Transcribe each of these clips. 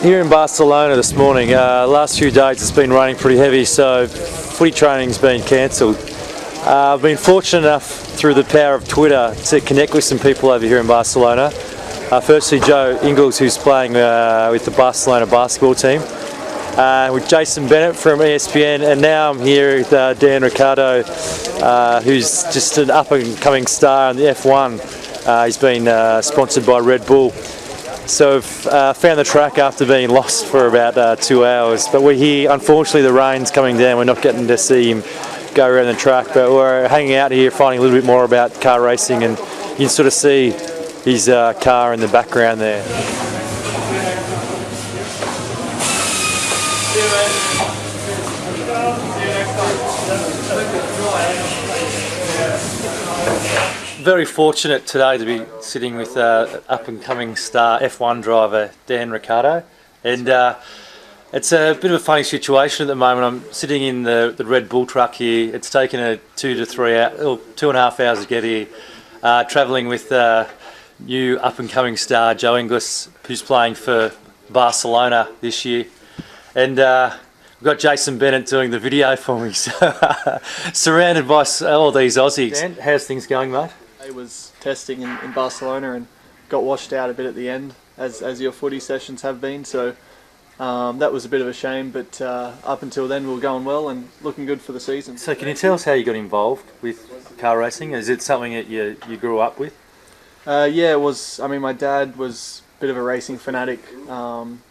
Here in Barcelona this morning, last few days it's been raining pretty heavy, so footy training's been cancelled. I've been fortunate enough through the power of Twitter to connect with some people over here in Barcelona. Firstly, Joe Ingles, who's playing with the Barcelona basketball team, with Jason Bennett from ESPN, and now I'm here with Dan Ricardo, who's just an up-and-coming star in the F1. He's been sponsored by Red Bull. So I've found the track after being lost for about 2 hours, but we're here. Unfortunately, the rain's coming down. We're not getting to see him go around the track, but we're hanging out here, finding a little bit more about car racing, and you can sort of see his car in the background there. Very fortunate today to be sitting with up-and-coming star F1 driver Dan Ricardo, and it's a bit of a funny situation at the moment. I'm sitting in the Red Bull truck here. It's taken a 2.5 hours to get here, travelling with new up-and-coming star Joe Ingles, who's playing for Barcelona this year, and we've got Jason Bennett doing the video for me, so surrounded by all these Aussies. Dan, how's things going, mate? I was testing in Barcelona and got washed out a bit at the end, as your footy sessions have been, so that was a bit of a shame, but up until then we were going well and looking good for the season. So can you tell us how you got involved with car racing? Is it something that you grew up with? Yeah, it was. I mean, my dad was a bit of a racing fanatic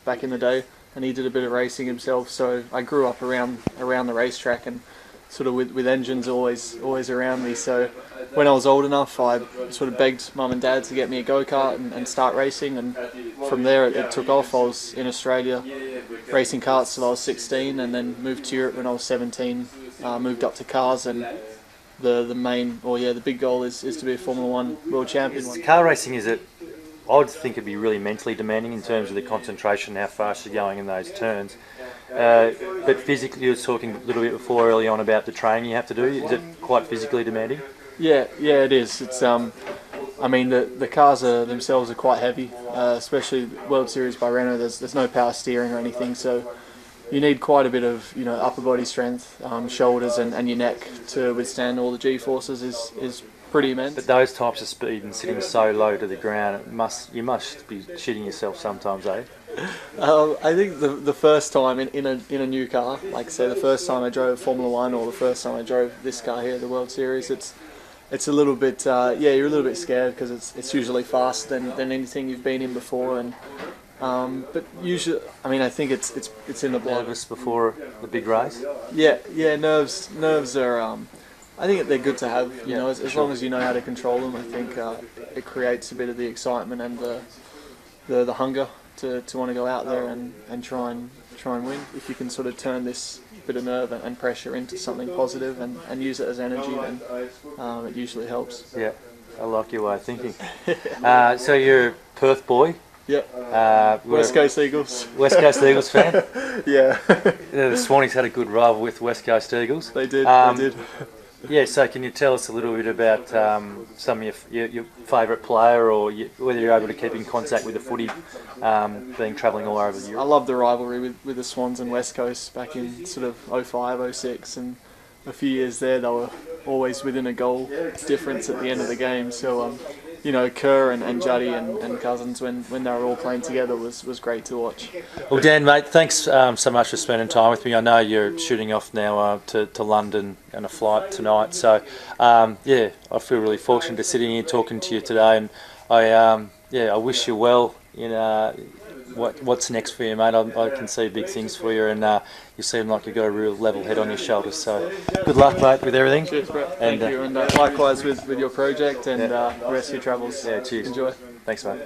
back in the day, and he did a bit of racing himself, so I grew up around the racetrack and sort of with engines always around me. So when I was old enough, I sort of begged mum and dad to get me a go-kart and start racing, and from there it took off. I was in Australia racing karts till I was 16, and then moved to Europe when I was 17, moved up to cars, and the big goal is to be a Formula 1 world champion. Car racing, I would think it'd be really mentally demanding in terms of the concentration, how fast you're going in those turns. But physically, you were talking a little bit before early on about the training you have to do. Is it quite physically demanding? Yeah, it is. It's I mean, the cars themselves are quite heavy, especially World Series by Renault. There's no power steering or anything, so you need quite a bit of upper body strength, shoulders and your neck to withstand all the G-forces. Is pretty immense. But those types of speed and sitting so low to the ground, you must be shitting yourself sometimes, eh? I think the first time in a new car, like I say, the first time I drove Formula 1 or the first time I drove this car here, the World Series, it's a little bit, you're a little bit scared because it's usually faster than anything you've been in before, and but usually, I mean, I think it's in the blood. Nervous before the big race? Yeah, nerves are. I think they're good to have, as long as you know how to control them. I think it creates a bit of the excitement and the hunger to want to go out there and try and win. If you can sort of turn this bit of nerve and pressure into something positive and use it as energy, then it usually helps. Yeah, I like your way of thinking. So you're a Perth boy? Yeah. West Coast Eagles. West Coast Eagles fan? Yeah. The Swannies had a good rival with West Coast Eagles. They did. Yeah, so can you tell us a little bit about some of your favourite player, or whether you're able to keep in contact with the footy, being travelling all over Europe? I love the rivalry with the Swans and West Coast back in sort of 05, 06, and a few years there they were always within a goal difference at the end of the game. So, Kerr and Juddy and Cousins, when they were all playing together, was great to watch. Well, Dan, mate, thanks so much for spending time with me. I know you're shooting off now to London and a flight tonight, so I feel really fortunate to sitting here talking to you today, and I wish you well in what's next for you, mate. I can see big things for you, and you seem like you've got a real level head on your shoulders, so good luck, mate, with everything. Cheers, Brett. Thank you, and likewise with your project and the rest of your travels. Yeah, cheers. Enjoy. Thanks, mate.